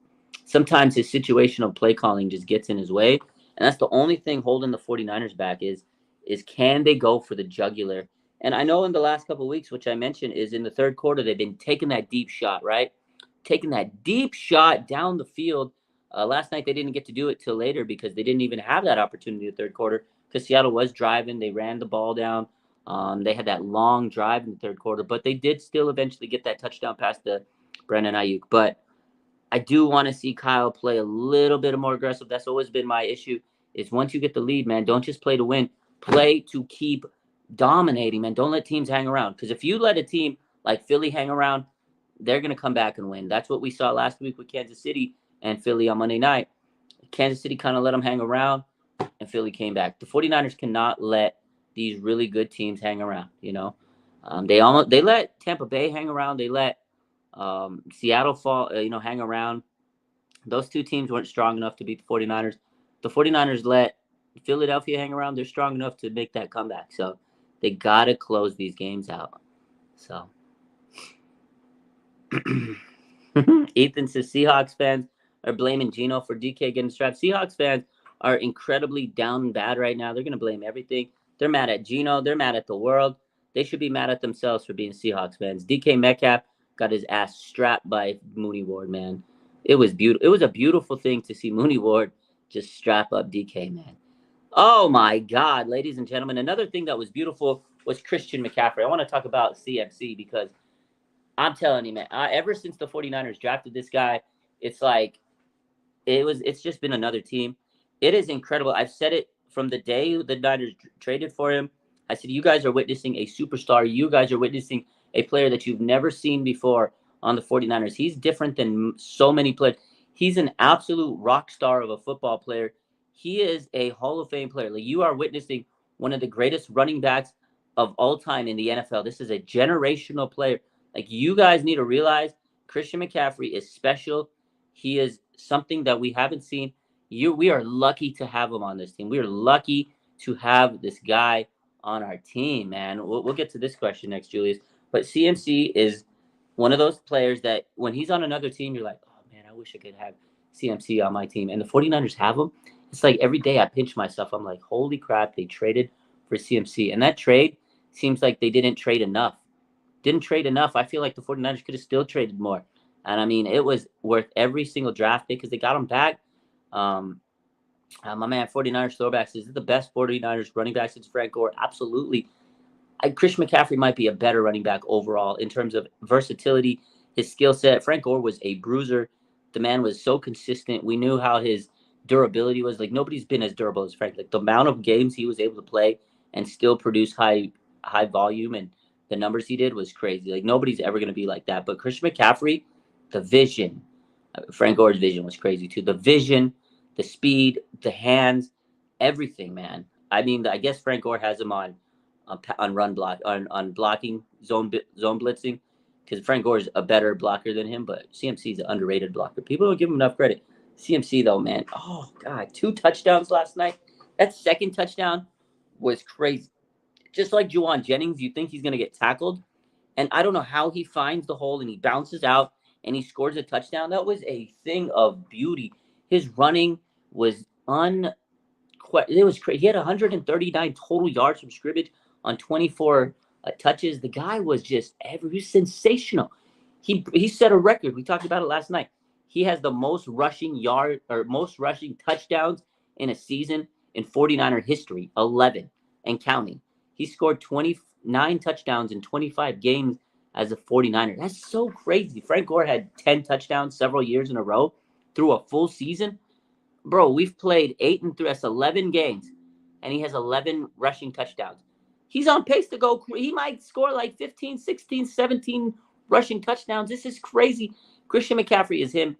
sometimes his situational play calling just gets in his way. And that's the only thing holding the 49ers back is can they go for the jugular? And I know in the last couple of weeks, which I mentioned, is in the third quarter, they've been taking that deep shot, right? Taking that deep shot down the field. Last night, they didn't get to do it till later because they didn't even have that opportunity in the third quarter because Seattle was driving. They ran the ball down. They had that long drive in the third quarter, but they did still eventually get that touchdown pass to Brandon Ayuk. But I do want to see Kyle play a little bit more aggressive. That's always been my issue is once you get the lead, man, don't just play to win. Play to keep dominating, man. Don't let teams hang around. Because if you let a team like Philly hang around, they're going to come back and win. That's what we saw last week with Kansas City and Philly on Monday night. Kansas City kind of let them hang around, and Philly came back. The 49ers cannot let these really good teams hang around, They let Tampa Bay hang around. They let Seattle hang around. Those two teams weren't strong enough to beat the 49ers. The 49ers let Philadelphia hang around. They're strong enough to make that comeback. So they got to close these games out. So, Ethan says Seahawks fans are blaming Geno for DK getting strapped. Seahawks fans are incredibly down and bad right now. They're going to blame everything. They're mad at Geno. They're mad at the world. They should be mad at themselves for being Seahawks fans. DK Metcalf got his ass strapped by Mooney Ward, man. It was beautiful. It was a beautiful thing to see Mooney Ward just strap up DK, man. Oh my God, ladies and gentlemen. Another thing that was beautiful was Christian McCaffrey. I want to talk about CMC because I'm telling you, man, ever since the 49ers drafted this guy, it's like it's just been another team. It is incredible. I've said it from the day the Niners traded for him. I said, you guys are witnessing a superstar. You guys are witnessing a player that you've never seen before on the 49ers. He's different than so many players. He's an absolute rock star of a football player. He is a Hall of Fame player. Like, you are witnessing one of the greatest running backs of all time in the NFL. This is a generational player. Like, you guys need to realize Christian McCaffrey is special. He is something that we haven't seen. We are lucky to have him on this team. We are lucky to have this guy on our team, man. We'll get to this question next, Julius. But CMC is one of those players that when he's on another team, you're like, oh, man, I wish I could have CMC on my team. And the 49ers have him. It's like every day I pinch myself. I'm like, holy crap, they traded for CMC. And that trade seems like they didn't trade enough. I feel like the 49ers could have still traded more. And I mean, it was worth every single draft pick because they got him back. My man, 49ers throwbacks, is it the best 49ers running back since Frank Gore? Absolutely. Christian McCaffrey might be a better running back overall in terms of versatility, his skill set. Frank Gore was a bruiser. The man was so consistent. We knew how his durability was. Like, nobody's been as durable as Frank. Like, the amount of games he was able to play and still produce high volume and the numbers he did was crazy. Like, nobody's ever going to be like that. But Christian McCaffrey, the vision, Frank Gore's vision was crazy too. The vision, the speed, the hands, everything, man. I mean, I guess Frank Gore has him on run block, on blocking, zone blitzing, because Frank Gore is a better blocker than him. But CMC is an underrated blocker. People don't give him enough credit. CMC though, man. Oh God, 2 touchdowns last night. That second touchdown was crazy. Just like Juwan Jennings, you think he's going to get tackled. And I don't know how he finds the hole and he bounces out and he scores a touchdown. That was a thing of beauty. His running was it was crazy. He had 139 total yards from scrimmage on 24 touches. The guy was just he was sensational. He set a record. We talked about it last night. He has the most rushing touchdowns in a season in 49er history, 11 and counting. He scored 29 touchdowns in 25 games as a 49er. That's so crazy. Frank Gore had 10 touchdowns several years in a row through a full season. Bro, we've played 8 and 3. That's 11 games, and he has 11 rushing touchdowns. He's on pace to go. He might score like 15, 16, 17 rushing touchdowns. This is crazy. Christian McCaffrey is him.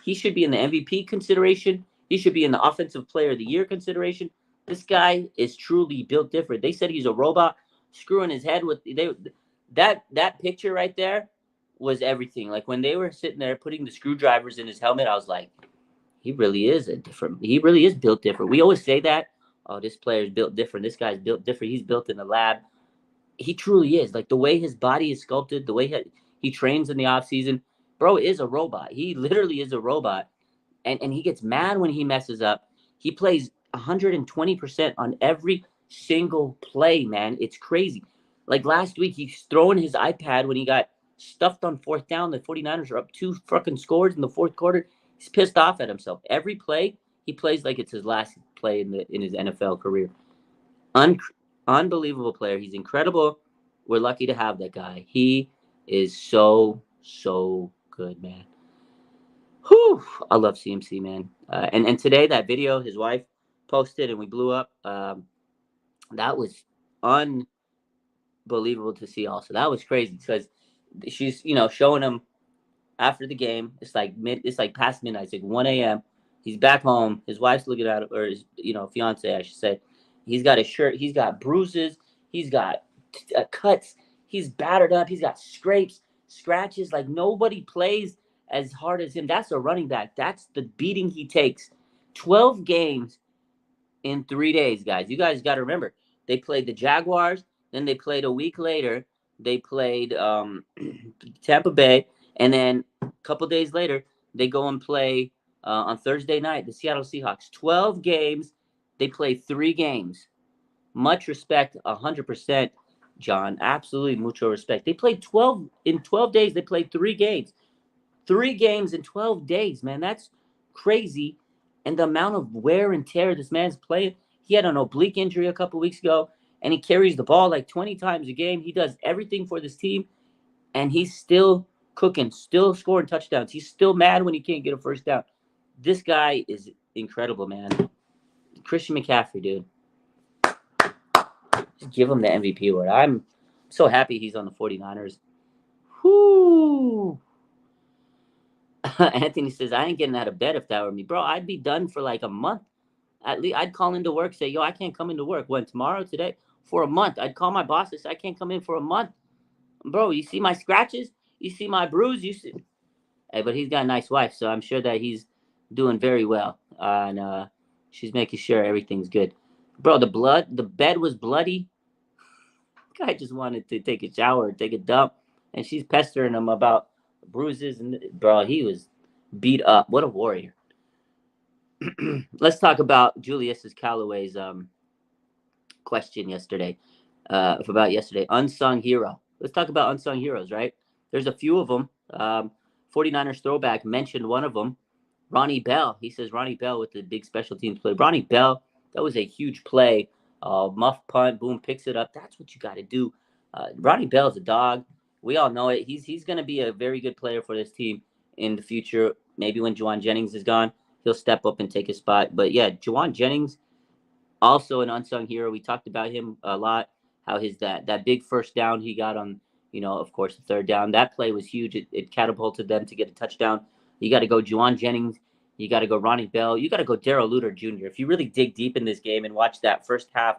He should be in the MVP consideration. He should be in the Offensive Player of the Year consideration. This guy is truly built different. They said he's a robot, screwing his head with that picture right there was everything. Like, when they were sitting there putting the screwdrivers in his helmet, I was like, he really is built different. We always say that, oh, this player is built different. This guy's built different. He's built in the lab. He truly is. Like, the way his body is sculpted, the way he trains in the off season, bro is a robot. He literally is a robot. And he gets mad when he messes up. He plays 120% on every single play, man. It's crazy. Like, last week, he's throwing his iPad when he got stuffed on 4th down. The 49ers are up 2 fucking scores in the 4th quarter. He's pissed off at himself. Every play, he plays like it's his last play in his NFL career. Unbelievable player. He's incredible. We're lucky to have that guy. He is so, so good, man. Whew, I love CMC, man. And today, that video his wife posted and we blew up, that was unbelievable to see also. That was crazy because she's, showing him after the game. It's like past midnight. It's like 1 a.m. He's back home. His wife's looking at him, or his, fiance, I should say. He's got a shirt. He's got bruises. He's got cuts. He's battered up. He's got scrapes, scratches. Like, nobody plays as hard as him. That's a running back. That's the beating he takes. 12 games in 3 days, guys. You guys got to remember, they played the Jaguars, then they played a week later they played Tampa Bay, and then a couple days later, they go and play on Thursday night the Seattle Seahawks. 12 games, they play 3 games. Much respect, 100%, John. Absolutely, mucho respect. They played 12 in 12 days. They played 3 games. 3 games in 12 days, man. That's crazy. And the amount of wear and tear this man's playing. He had an oblique injury a couple weeks ago, and he carries the ball like 20 times a game. He does everything for this team, and he's still cooking, still scoring touchdowns. He's still mad when he can't get a first down. This guy is incredible, man. Christian McCaffrey, dude. Just give him the MVP award. I'm so happy he's on the 49ers. Whoo! Anthony says, I ain't getting out of bed if that were me. Bro, I'd be done for like a month. At least I'd call into work, say, yo, I can't come into work. When? Tomorrow, today? For a month. I'd call my boss and say, I can't come in for a month. Bro, you see my scratches? You see my bruise? You see... Hey, but he's got a nice wife, so I'm sure that he's doing very well. And she's making sure everything's good. Bro, the bed was bloody. Guy just wanted to take a shower, take a dump, and she's pestering him about bruises. And bro, he was beat up. What a warrior. Let's talk about Julius Callaway's question yesterday. About yesterday, unsung hero. Let's talk about unsung heroes, right? There's a few of them. 49ers throwback mentioned one of them, Ronnie Bell. He says Ronnie Bell with the big special teams play. Ronnie Bell, that was a huge play. Muff punt, boom, picks it up. That's what you got to do. Ronnie Bell's a dog. We all know it. He's going to be a very good player for this team in the future. Maybe when Jennings is gone, he'll step up and take his spot. But yeah, Jennings, also an unsung hero. We talked about him a lot. How his that big first down he got on, of course, the third down. That play was huge. It catapulted them to get a touchdown. You got to go Jennings. You got to go Ronnie Bell. You got to go Darrell Luter Jr. If you really dig deep in this game and watch that first half,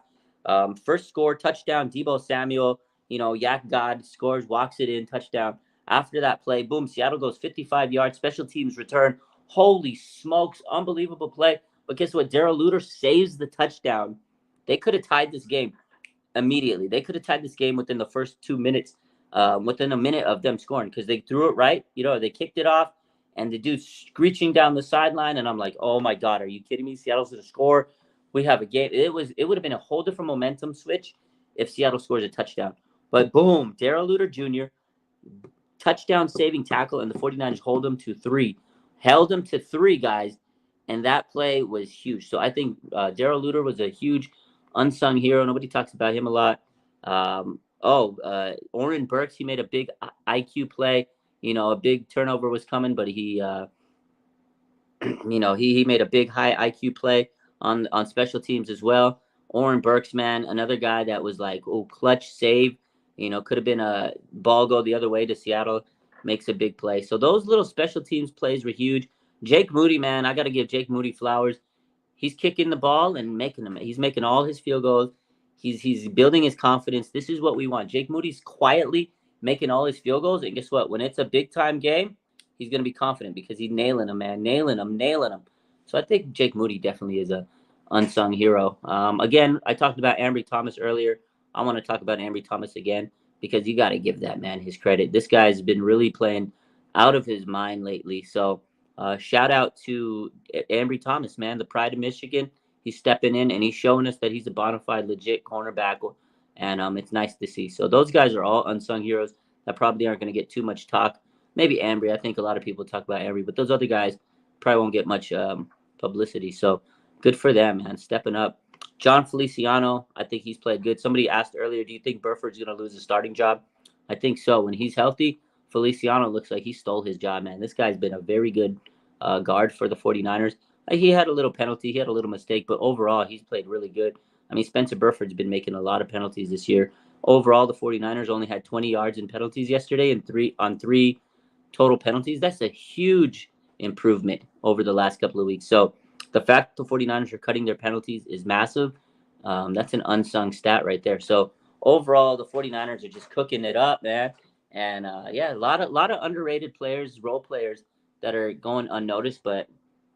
first score, touchdown, Deebo Samuel, Yak God scores, walks it in, touchdown. After that play, boom, Seattle goes 55 yards, special teams return. Holy smokes, unbelievable play. But guess what? Darrell Luter saves the touchdown. They could have tied this game immediately. They could have tied this game within the first 2 minutes, within a minute of them scoring, because they threw it right. They kicked it off. And the dude's screeching down the sideline, and I'm like, oh my God, are you kidding me? Seattle's going to score. We have a game. It would have been a whole different momentum switch if Seattle scores a touchdown. But boom, Darrell Luter Jr., touchdown saving tackle, and the 49ers hold him to 3. Held him to 3, guys, and that play was huge. So I think Darrell Luter was a huge unsung hero. Nobody talks about him a lot. Oren Burks, he made a big IQ play. A big turnover was coming, but he made a big high IQ play on special teams as well. Oren Burks, man, another guy that was like, clutch save. Could have been a ball go the other way to Seattle. Makes a big play. So those little special teams plays were huge. Jake Moody, man, I got to give Jake Moody flowers. He's kicking the ball and making them. He's making all his field goals. He's building his confidence. This is what we want. Jake Moody's quietly making all his field goals, and guess what? When it's a big-time game, he's going to be confident because he's nailing them, man. Nailing them. So I think Jake Moody definitely is a unsung hero. Again, I talked about Ambry Thomas earlier. I want to talk about Ambry Thomas again because you got to give that man his credit. This guy's been really playing out of his mind lately. So shout out to Ambry Thomas, man, the pride of Michigan. He's stepping in, and he's showing us that he's a bona fide, legit cornerback. And it's nice to see. So those guys are all unsung heroes that probably aren't going to get too much talk. Maybe Ambry. I think a lot of people talk about Ambry, but those other guys probably won't get much publicity. So good for them, man, stepping up. John Feliciano, I think he's played good. Somebody asked earlier, do you think Burford's going to lose his starting job? I think so. When he's healthy, Feliciano looks like he stole his job, man. This guy's been a very good guard for the 49ers. He had a little penalty. He had a little mistake, but overall, he's played really good. I mean, Spencer Burford's been making a lot of penalties this year. Overall, the 49ers only had 20 yards in penalties yesterday and 3 total penalties. That's a huge improvement over the last couple of weeks. So the fact the 49ers are cutting their penalties is massive. That's an unsung stat right there. So overall, the 49ers are just cooking it up, man. And a lot of underrated players, role players that are going unnoticed, but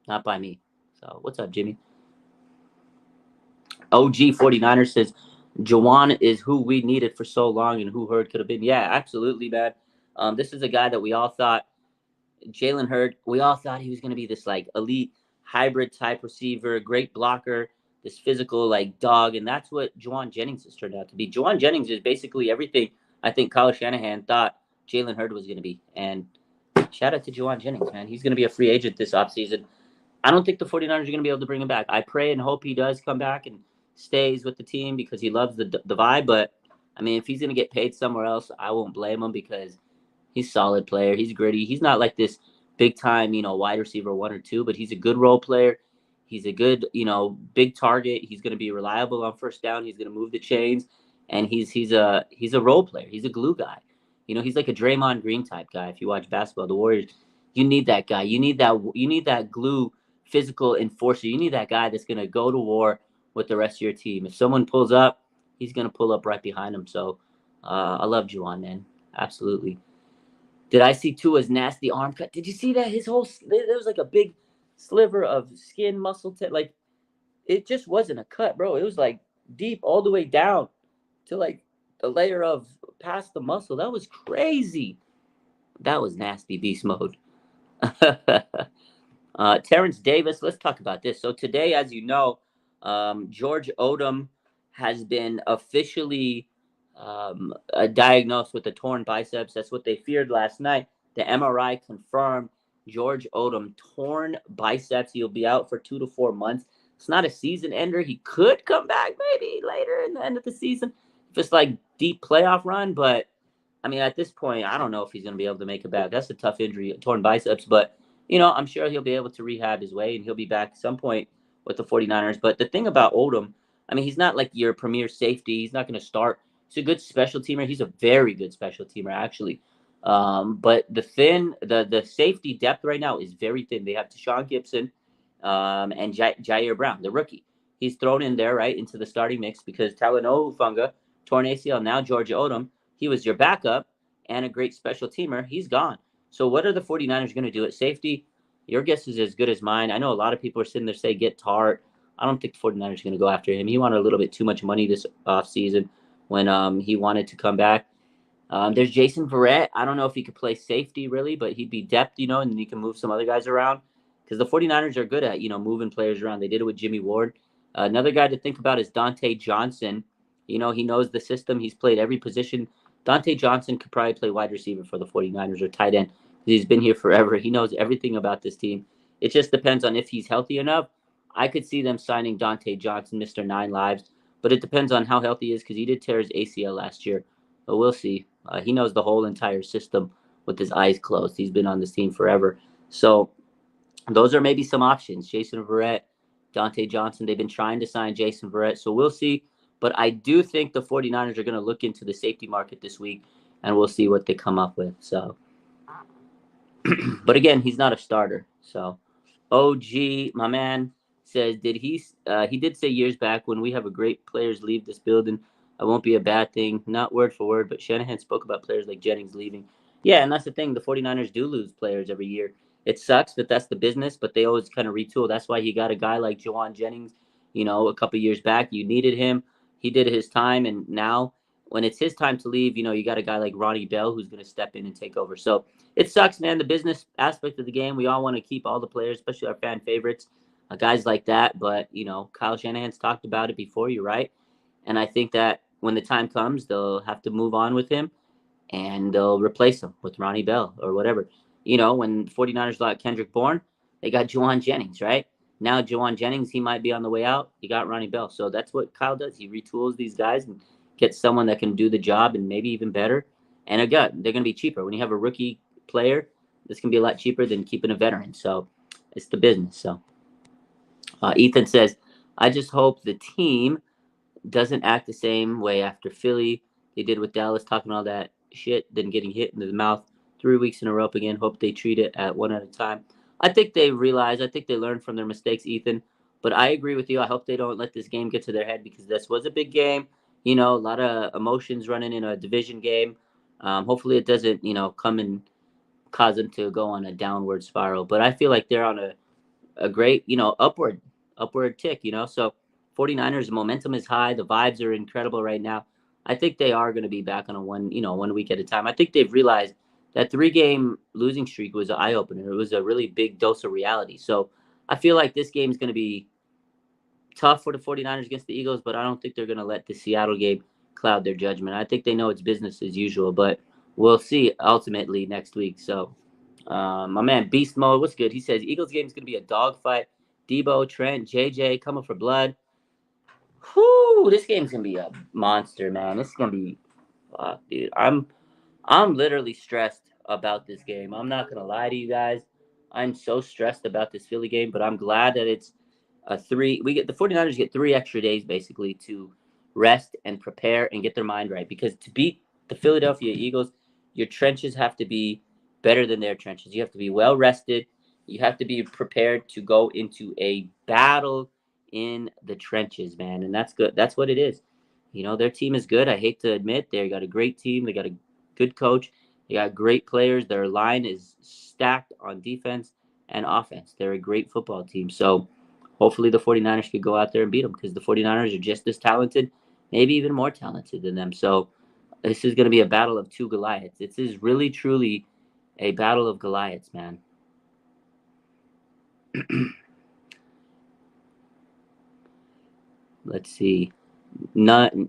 not by me. So what's up, Jimmy? OG 49ers says, Jawan is who we needed for so long and who Hurd could have been. Yeah, absolutely, man. This is a guy that we all thought Jalen Hurd, we all thought he was going to be this like elite hybrid type receiver, great blocker, this physical like dog, and that's what Juwan Jennings has turned out to be. Juwan Jennings is basically everything I think Kyle Shanahan thought Jalen Hurd was going to be. And shout out to Juwan Jennings, man. He's going to be a free agent this offseason. I don't think the 49ers are going to be able to bring him back. I pray and hope he does come back and stays with the team because he loves the vibe. But, I mean, if he's going to get paid somewhere else, I won't blame him because he's a solid player. He's gritty. He's not like this big time, wide receiver 1 or 2, but he's a good role player. He's a good, big target. He's going to be reliable on first down. He's going to move the chains, and he's a role player. He's a glue guy. He's like a Draymond Green type guy. If you watch basketball, the Warriors, you need that guy. You need that glue physical enforcer. You need that guy that's going to go to war with the rest of your team. If someone pulls up, he's going to pull up right behind him. So I love Juwan, man. Absolutely. Did I see Tua's nasty arm cut? Did you see that? There was like a big sliver of skin muscle. Like, it just wasn't a cut, bro. It was like deep all the way down to like a layer of past the muscle. That was crazy. That was nasty beast mode. Terrence Davis, let's talk about this. So today, as you know, George Odom has been officially diagnosed with a torn biceps. That's what they feared last night. The MRI confirmed George Odom torn biceps. He'll be out for 2 to 4 months. It's not a season ender. He could come back maybe later in the end of the season, just like deep playoff run. But I mean, at this point, I don't know if he's going to be able to make it back. That's a tough injury, torn biceps. But I'm sure he'll be able to rehab his way, and he'll be back at some point with the 49ers. But the thing about Odom, I mean, he's not like your premier safety. He's not going to start. He's a good special teamer. He's a very good special teamer, actually. But the safety depth right now is very thin. They have Deshaun Gibson and Jair Brown, the rookie. He's thrown in there, right, into the starting mix because Talanoa Hufanga, torn ACL, now George Odom. He was your backup and a great special teamer. He's gone. So what are the 49ers going to do at safety? Your guess is as good as mine. I know a lot of people are sitting there saying get Tart. I don't think the 49ers are going to go after him. He wanted a little bit too much money this offseason when he wanted to come back. There's Jason Verrett. I don't know if he could play safety really, but he'd be depth, and then he can move some other guys around because the 49ers are good at, moving players around. They did it with Jimmy Ward. Another guy to think about is Dante Johnson. He knows the system. He's played every position. Dante Johnson could probably play wide receiver for the 49ers or tight end. He's been here forever. He knows everything about this team. It just depends on if he's healthy enough. I could see them signing Dante Johnson, Mr. 9 Lives, but it depends on how healthy he is because he did tear his ACL last year. But we'll see. He knows the whole entire system with his eyes closed. He's been on this team forever. So those are maybe some options. Jason Verrett, Dante Johnson. They've been trying to sign Jason Verrett. So we'll see. But I do think the 49ers are going to look into the safety market this week, and we'll see what they come up with. So, but again, he's not a starter. So, OG, my man, says, he did say years back, when we have a great players leave this building, it won't be a bad thing. Not word for word, but Shanahan spoke about players like Jennings leaving. Yeah, and that's the thing. The 49ers do lose players every year. It sucks, but that's the business, but they always kind of retool. That's why he got a guy like Juwan Jennings, a couple years back. You needed him. He did his time, and now when it's his time to leave, you got a guy like Ronnie Bell who's going to step in and take over. So it sucks, man. The business aspect of the game, we all want to keep all the players, especially our fan favorites, guys like that. But, Kyle Shanahan's talked about it before, you're right. And I think that when the time comes, they'll have to move on with him, and they'll replace him with Ronnie Bell or whatever. When 49ers got Kendrick Bourne, they got Juwan Jennings, right? Now Juwan Jennings, he might be on the way out. You got Ronnie Bell. So that's what Kyle does. He retools these guys and gets someone that can do the job and maybe even better. And again, they're going to be cheaper. When you have a rookie player, this can be a lot cheaper than keeping a veteran. So it's the business. So Ethan says, I just hope the team doesn't act the same way after Philly. They did with Dallas, talking all that shit, then getting hit in the mouth 3 weeks in a row again. Hope they treat it at one at a time. I think they learn from their mistakes, Ethan. But I agree with you. I hope they don't let this game get to their head because this was a big game. A lot of emotions running in a division game. Hopefully it doesn't, come and cause them to go on a downward spiral. But I feel like they're on a great, upward tick, So 49ers momentum is high. The vibes are incredible right now. I think they are going to be back on a 1 week at a time. I think they've realized that 3-game losing streak was an eye opener. It was a really big dose of reality. So I feel like this game is going to be tough for the 49ers against the Eagles, but I don't think they're going to let the Seattle game cloud their judgment. I think they know it's business as usual, but we'll see ultimately next week. So my man Beast Mode, what's good? He says Eagles game is going to be a dogfight. Debo, Trent, JJ coming for blood. Whoo, this game's gonna be a monster, man. This is gonna be, dude. I'm literally stressed about this game. I'm not gonna lie to you guys. I'm so stressed about this Philly game, but I'm glad that it's a 3. The 49ers get 3 extra days basically to rest and prepare and get their mind right. Because to beat the Philadelphia Eagles, your trenches have to be better than their trenches. You have to be well rested. You have to be prepared to go into a battle in the trenches, man. And that's good. That's what it is. Their team is good. I hate to admit, they got a great team. They got a good coach. They got great players. Their line is stacked on defense and offense. They're a great football team. So hopefully the 49ers could go out there and beat them, because the 49ers are just as talented, maybe even more talented than them. So this is going to be a battle of 2 Goliaths. This is really, truly a battle of Goliaths, man. Let's see. None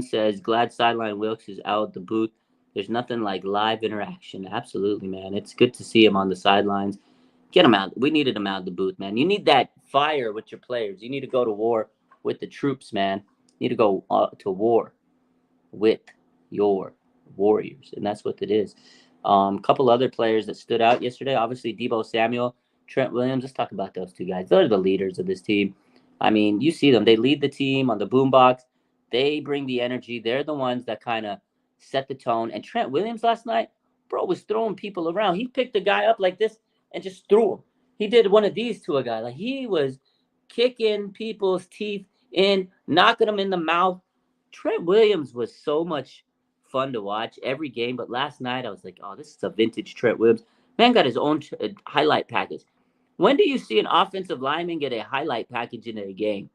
says glad sideline Wilkes is out the booth. There's nothing like live interaction. Absolutely, man. It's good to see him on the sidelines. Get him out. We needed him out of the booth, man. You need that fire with your players. You need to go to war with the troops, man. You need to go to war with your Warriors, and that's what it is. A couple other players that stood out yesterday. Obviously, Deebo Samuel, Trent Williams. Let's talk about those 2 guys. Those are the leaders of this team. I mean, you see them. They lead the team on the boombox. They bring the energy. They're the ones that kind of set the tone. And Trent Williams last night, bro, was throwing people around. He picked a guy up like this and just threw him. He did one of these to a guy. Like, he was kicking people's teeth in, knocking them in the mouth. Trent Williams was so much fun to watch every game. But last night, I was like, oh, this is a vintage Trent Williams. Man got his own highlight package. When do you see an offensive lineman get a highlight package in a game?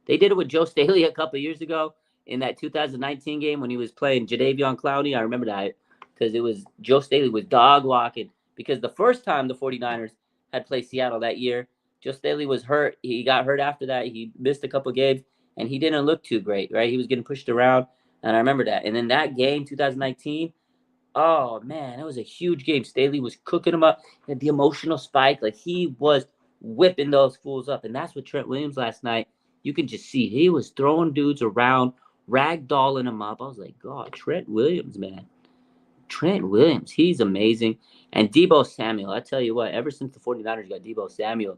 They did it with Joe Staley a couple of years ago in that 2019 game when he was playing Jadeveon Clowney. I remember that because it was Joe Staley was dog walking, because the first time the 49ers had played Seattle that year, Joe Staley was hurt. He got hurt after that. He missed a couple of games, and he didn't look too great, right? He was getting pushed around, and I remember that. And then that game, 2019, oh, man, it was a huge game. Staley was cooking him up. He had the emotional spike. Like, he was whipping those fools up. And that's what Trent Williams last night, you can just see. He was throwing dudes around, ragdolling them up. I was like, God, Trent Williams, man. Trent Williams, he's amazing. And Deebo Samuel, I tell you what, ever since the 49ers got Deebo Samuel,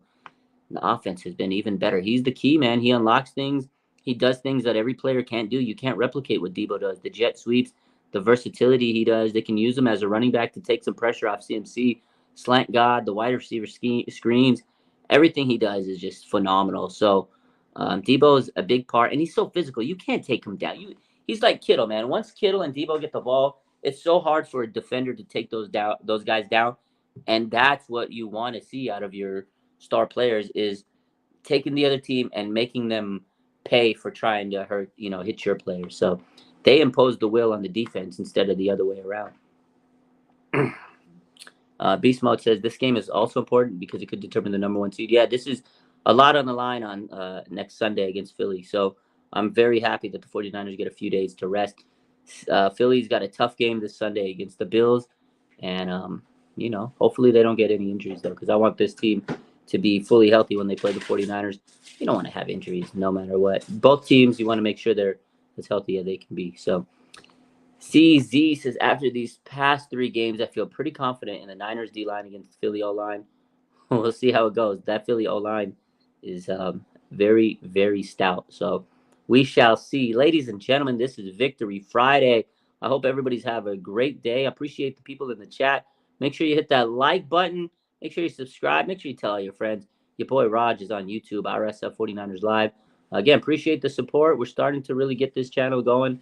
the offense has been even better. He's the key, man. He unlocks things. He does things that every player can't do. You can't replicate what Deebo does. The jet sweeps, the versatility he does. They can use him as a running back to take some pressure off CMC, slant God, the wide receiver screens. Everything he does is just phenomenal. So Deebo is a big part, and he's so physical. You can't take him down. He's like Kittle, man. Once Kittle and Deebo get the ball, it's so hard for a defender to take those guys down, and that's what you want to see out of your star players, is taking the other team and making them pay for trying to hit your players. So they imposed the will on the defense instead of the other way around. Beast Mode says this game is also important because it could determine the number 1 seed. Yeah, this is a lot on the line on next Sunday against Philly. So I'm very happy that the 49ers get a few days to rest. Philly's got a tough game this Sunday against the Bills. And, hopefully they don't get any injuries, though, because I want this team to be fully healthy when they play the 49ers. You don't want to have injuries no matter what. Both teams, you want to make sure they're as healthy as they can be. So CZ says, after these past 3 games, I feel pretty confident in the Niners D-line against the Philly O-line. We'll see how it goes. That Philly O-line is very, very stout. So we shall see. Ladies and gentlemen, this is Victory Friday. I hope everybody's have a great day. I appreciate the people in the chat. Make sure you hit that like button. Make sure you subscribe. Make sure you tell all your friends. Your boy Raj is on YouTube, RSF 49ers Live. Again, appreciate the support. We're starting to really get this channel going.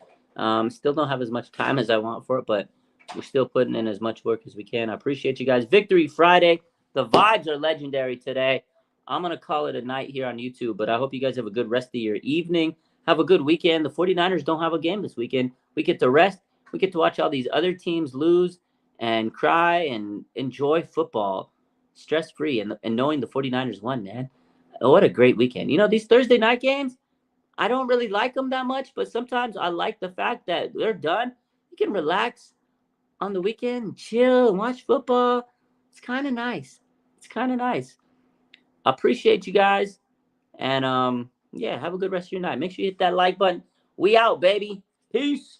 Still don't have as much time as I want for it, but we're still putting in as much work as we can. I appreciate you guys. Victory Friday. The vibes are legendary today. I'm going to call it a night here on YouTube, but I hope you guys have a good rest of your evening. Have a good weekend. The 49ers don't have a game this weekend. We get to rest. We get to watch all these other teams lose and cry and enjoy football stress-free and knowing the 49ers won, man. What a great weekend. You know, these Thursday night games, I don't really like them that much, but sometimes I like the fact that they're done. You can relax on the weekend and chill and watch football. It's kind of nice. It's kind of nice. Appreciate you guys. And yeah, have a good rest of your night. Make sure you hit that like button. We out, baby. Peace.